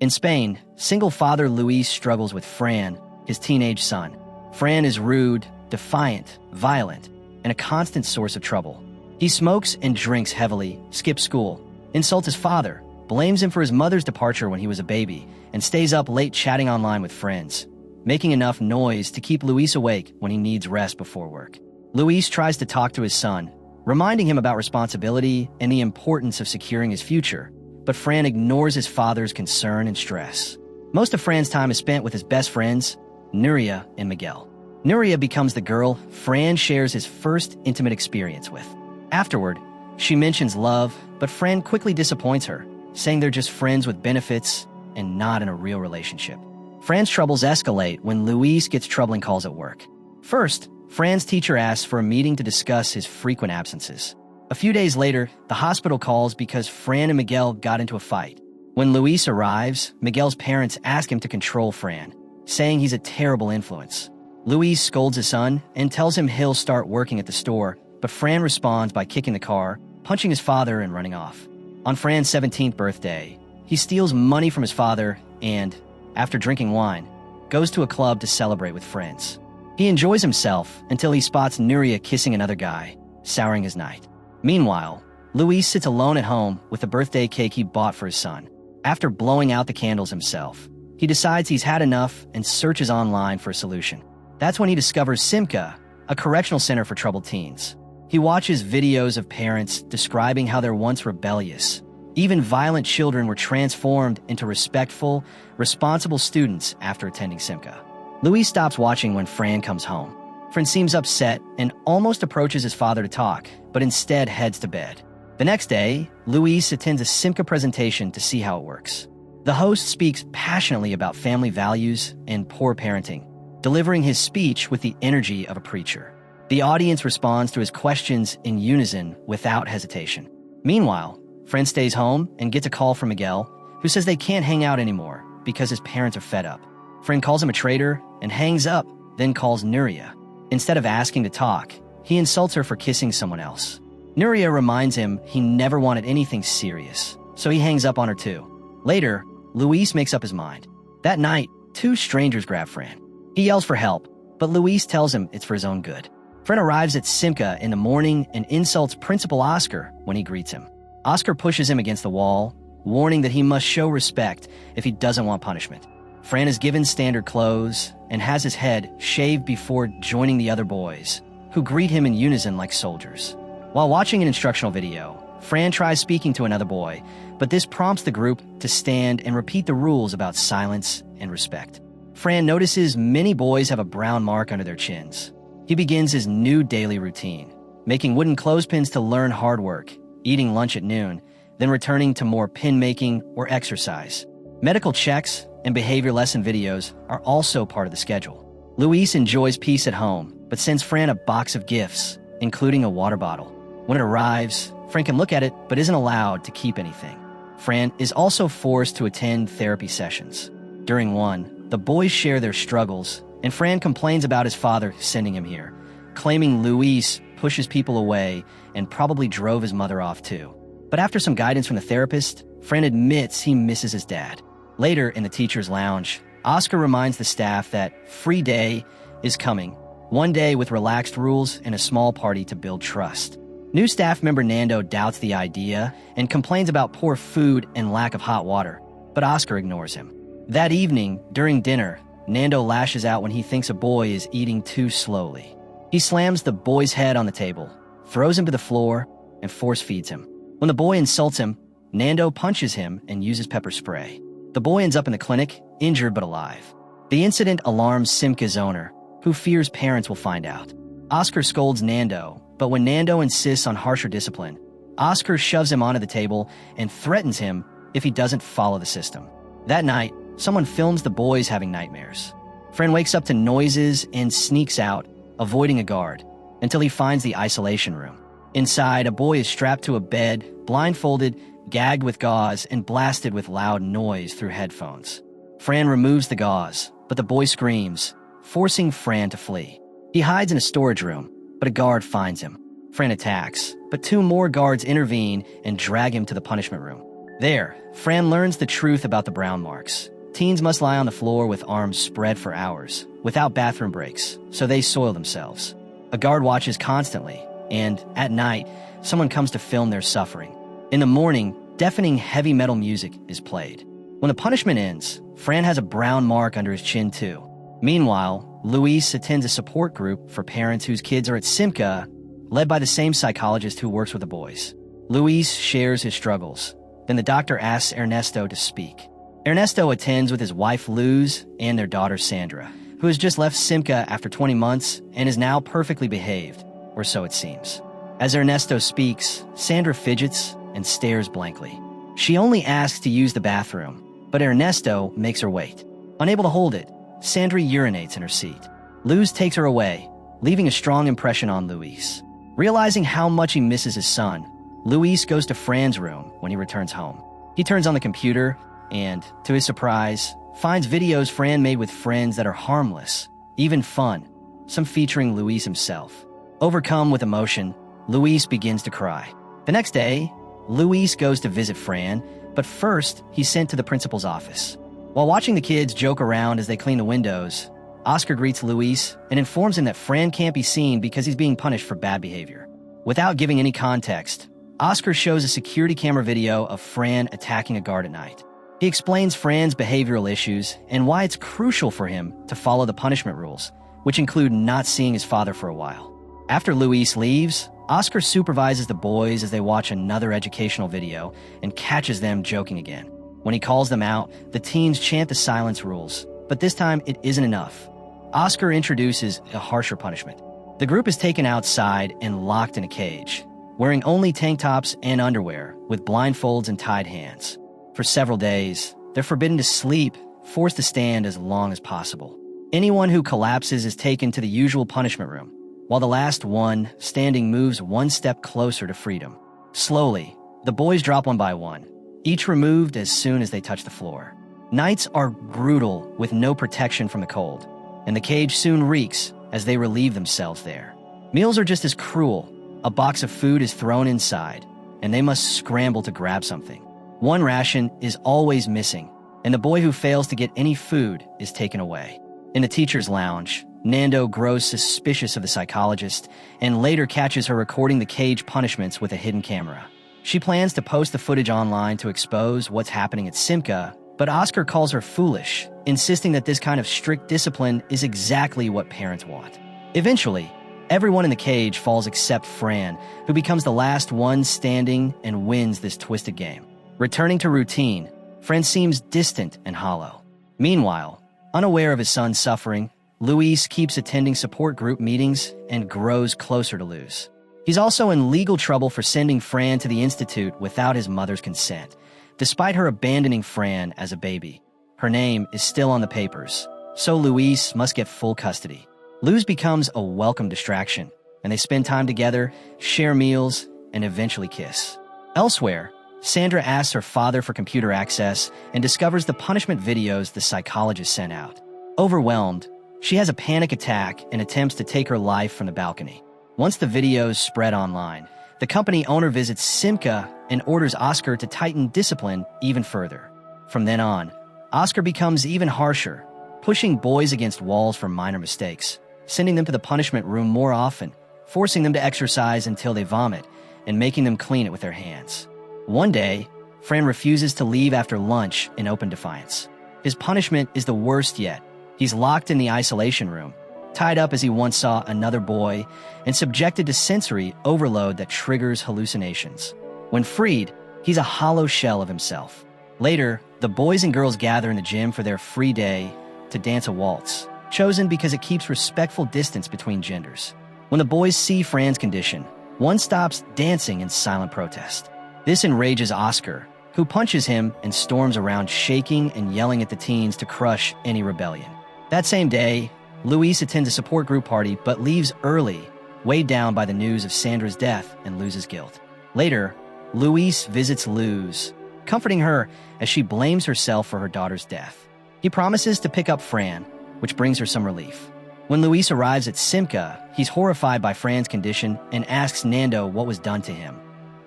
In Spain, single father Luis struggles with Fran, his teenage son. Fran is rude, defiant, violent, and a constant source of trouble. He smokes and drinks heavily, skips school, insults his father, blames him for his mother's departure when he was a baby, and stays up late chatting online with friends, making enough noise to keep Luis awake when he needs rest before work. Luis tries to talk to his son, reminding him about responsibility and the importance of securing his future, but Fran ignores his father's concern and stress. Most of Fran's time is spent with his best friends, Nuria and Miguel. Nuria becomes the girl Fran shares his first intimate experience with. Afterward, she mentions love, but Fran quickly disappoints her, saying they're just friends with benefits and not in a real relationship. Fran's troubles escalate when Luis gets troubling calls at work. First, Fran's teacher asks for a meeting to discuss his frequent absences. A few days later, the hospital calls because Fran and Miguel got into a fight. When Luis arrives, Miguel's parents ask him to control Fran, saying he's a terrible influence. Luis scolds his son and tells him he'll start working at the store, but Fran responds by kicking the car, punching his father, and running off. On Fran's 17th birthday, he steals money from his father and, after drinking wine, goes to a club to celebrate with friends. He enjoys himself until he spots Nuria kissing another guy, souring his night. Meanwhile, Luis sits alone at home with the birthday cake he bought for his son. After blowing out the candles himself, he decides he's had enough and searches online for a solution. That's when he discovers Simca, a correctional center for troubled teens. He watches videos of parents describing how they're once rebellious. Even violent children were transformed into respectful, responsible students after attending Simca. Luis stops watching when Fran comes home. Fran seems upset and almost approaches his father to talk, but instead heads to bed. The next day, Luis attends a Simca presentation to see how it works. The host speaks passionately about family values and poor parenting, delivering his speech with the energy of a preacher. The audience responds to his questions in unison without hesitation. Meanwhile, Fran stays home and gets a call from Miguel, who says they can't hang out anymore because his parents are fed up. Fran calls him a traitor and hangs up, then calls Nuria. Instead of asking to talk, he insults her for kissing someone else. Nuria reminds him he never wanted anything serious, so he hangs up on her too. Later, Luis makes up his mind. That night, two strangers grab Fran. He yells for help, but Luis tells him it's for his own good. Fran arrives at Simca in the morning and insults Principal Oscar when he greets him. Oscar pushes him against the wall, warning that he must show respect if he doesn't want punishment. Fran is given standard clothes and has his head shaved before joining the other boys, who greet him in unison like soldiers. While watching an instructional video, Fran tries speaking to another boy, but this prompts the group to stand and repeat the rules about silence and respect. Fran notices many boys have a brown mark under their chins. He begins his new daily routine, making wooden clothespins to learn hard work, eating lunch at noon, then returning to more pin making or exercise. Medical checks and behavior lesson videos are also part of the schedule. Luis enjoys peace at home, but sends Fran a box of gifts, including a water bottle. When it arrives, Fran can look at it, but isn't allowed to keep anything. Fran is also forced to attend therapy sessions. During one, the boys share their struggles, and Fran complains about his father sending him here, claiming Luis pushes people away and probably drove his mother off too. But after some guidance from the therapist, Fran admits he misses his dad. Later, in the teacher's lounge, Oscar reminds the staff that free day is coming, one day with relaxed rules and a small party to build trust. New staff member Nando doubts the idea and complains about poor food and lack of hot water, but Oscar ignores him. That evening, during dinner, Nando lashes out when he thinks a boy is eating too slowly. He slams the boy's head on the table, throws him to the floor, and force feeds him. When the boy insults him, Nando punches him and uses pepper spray. The boy ends up in the clinic, injured but alive. The incident alarms Simca's owner, who fears parents will find out. Oscar scolds Nando, but when Nando insists on harsher discipline, Oscar shoves him onto the table and threatens him if he doesn't follow the system. That night, someone films the boys having nightmares. Fran wakes up to noises and sneaks out, avoiding a guard, until he finds the isolation room. Inside, a boy is strapped to a bed, blindfolded, gagged with gauze, and blasted with loud noise through headphones. Fran removes the gauze, but the boy screams, forcing Fran to flee. He hides in a storage room, but a guard finds him. Fran attacks, but two more guards intervene and drag him to the punishment room. There, Fran learns the truth about the brown marks. Teens must lie on the floor with arms spread for hours, without bathroom breaks, so they soil themselves. A guard watches constantly, and at night, someone comes to film their suffering. In the morning, deafening heavy metal music is played. When the punishment ends, Fran has a brown mark under his chin too. Meanwhile, Luis attends a support group for parents whose kids are at Simca, led by the same psychologist who works with the boys. Luis shares his struggles. Then the doctor asks Ernesto to speak. Ernesto attends with his wife Luz and their daughter Sandra, who has just left Simca after 20 months and is now perfectly behaved, or so it seems. As Ernesto speaks, Sandra fidgets and stares blankly. She only asks to use the bathroom, but Ernesto makes her wait. Unable to hold it, Sandra urinates in her seat. Luz takes her away, leaving a strong impression on Luis. Realizing how much he misses his son, Luis goes to Fran's room when he returns home. He turns on the computer and, to his surprise, finds videos Fran made with friends that are harmless, even fun, some featuring Luis himself. Overcome with emotion, Luis begins to cry. The next day, Luis goes to visit Fran, but first he's sent to the principal's office. While watching the kids joke around as they clean the windows, Oscar greets Luis and informs him that Fran can't be seen because he's being punished for bad behavior. Without giving any context, Oscar shows a security camera video of Fran attacking a guard at night. He explains Fran's behavioral issues and why it's crucial for him to follow the punishment rules, which include not seeing his father for a while. After Luis leaves, Oscar supervises the boys as they watch another educational video and catches them joking again. When he calls them out, the teens chant the silence rules, but this time it isn't enough. Oscar introduces a harsher punishment. The group is taken outside and locked in a cage, wearing only tank tops and underwear with blindfolds and tied hands. For several days, they're forbidden to sleep, forced to stand as long as possible. Anyone who collapses is taken to the usual punishment room, while the last one standing moves one step closer to freedom. Slowly, the boys drop one by one, each removed as soon as they touch the floor. Nights are brutal with no protection from the cold, and the cage soon reeks as they relieve themselves there. Meals are just as cruel. A box of food is thrown inside, and they must scramble to grab something. One ration is always missing, and the boy who fails to get any food is taken away. In the teacher's lounge, Nando grows suspicious of the psychologist and later catches her recording the cage punishments with a hidden camera. She plans to post the footage online to expose what's happening at Simca, but Oscar calls her foolish, insisting that this kind of strict discipline is exactly what parents want. Eventually, everyone in the cage falls except Fran, who becomes the last one standing and wins this twisted game. Returning to routine, Fran seems distant and hollow. Meanwhile, unaware of his son's suffering, Luis keeps attending support group meetings and grows closer to Luz. He's also in legal trouble for sending Fran to the institute without his mother's consent, despite her abandoning Fran as a baby. Her name is still on the papers, so Luis must get full custody. Luz becomes a welcome distraction, and they spend time together, share meals, and eventually kiss. Elsewhere, Sandra asks her father for computer access and discovers the punishment videos the psychologist sent out. Overwhelmed, she has a panic attack and attempts to take her life from the balcony. Once the videos spread online, the company owner visits Simca and orders Oscar to tighten discipline even further. From then on, Oscar becomes even harsher, pushing boys against walls for minor mistakes, sending them to the punishment room more often, forcing them to exercise until they vomit, and making them clean it with their hands. One day, Fran refuses to leave after lunch in open defiance. His punishment is the worst yet. He's locked in the isolation room, tied up as he once saw another boy, and subjected to sensory overload that triggers hallucinations. When freed, he's a hollow shell of himself. Later, the boys and girls gather in the gym for their free day to dance a waltz, chosen because it keeps respectful distance between genders. When the boys see Fran's condition, one stops dancing in silent protest. This enrages Oscar, who punches him and storms around shaking and yelling at the teens to crush any rebellion. That same day, Luis attends a support group party but leaves early, weighed down by the news of Sandra's death and Luz's guilt. Later, Luis visits Luz, comforting her as she blames herself for her daughter's death. He promises to pick up Fran, which brings her some relief. When Luis arrives at Simca, he's horrified by Fran's condition and asks Nando what was done to him,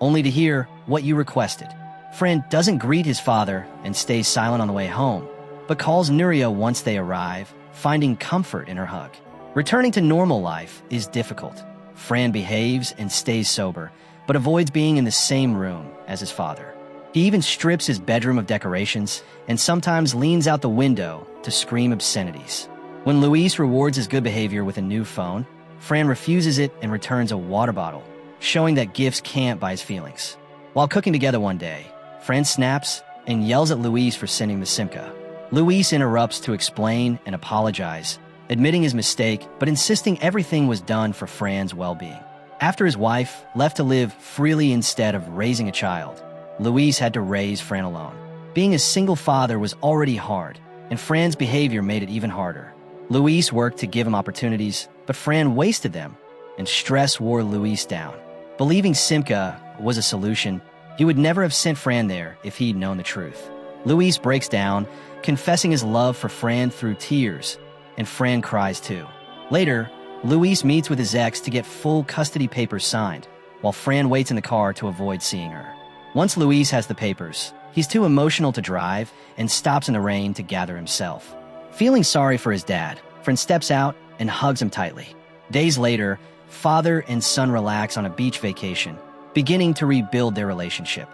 only to hear what you requested. Fran doesn't greet his father and stays silent on the way home, but calls Nuria once they arrive, finding comfort in her hug. Returning to normal life is difficult. Fran behaves and stays sober, but avoids being in the same room as his father. He even strips his bedroom of decorations and sometimes leans out the window to scream obscenities. When Luis rewards his good behavior with a new phone, Fran refuses it and returns a water bottle, showing that gifts can't buy his feelings. While cooking together one day, Fran snaps and yells at Luis for sending the Simca. Luis interrupts to explain and apologize, admitting his mistake but insisting everything was done for Fran's well-being. After his wife left to live freely instead of raising a child, Luis had to raise Fran alone. Being a single father was already hard, and Fran's behavior made it even harder. Luis worked to give him opportunities, but Fran wasted them, and stress wore Luis down. Believing Simca was a solution, he would never have sent Fran there if he'd known the truth. Luis breaks down, confessing his love for Fran through tears, and Fran cries too. Later, Luis meets with his ex to get full custody papers signed, while Fran waits in the car to avoid seeing her. Once Luis has the papers, he's too emotional to drive and stops in the rain to gather himself. Feeling sorry for his dad, Fran steps out and hugs him tightly. Days later, father and son relax on a beach vacation, beginning to rebuild their relationship.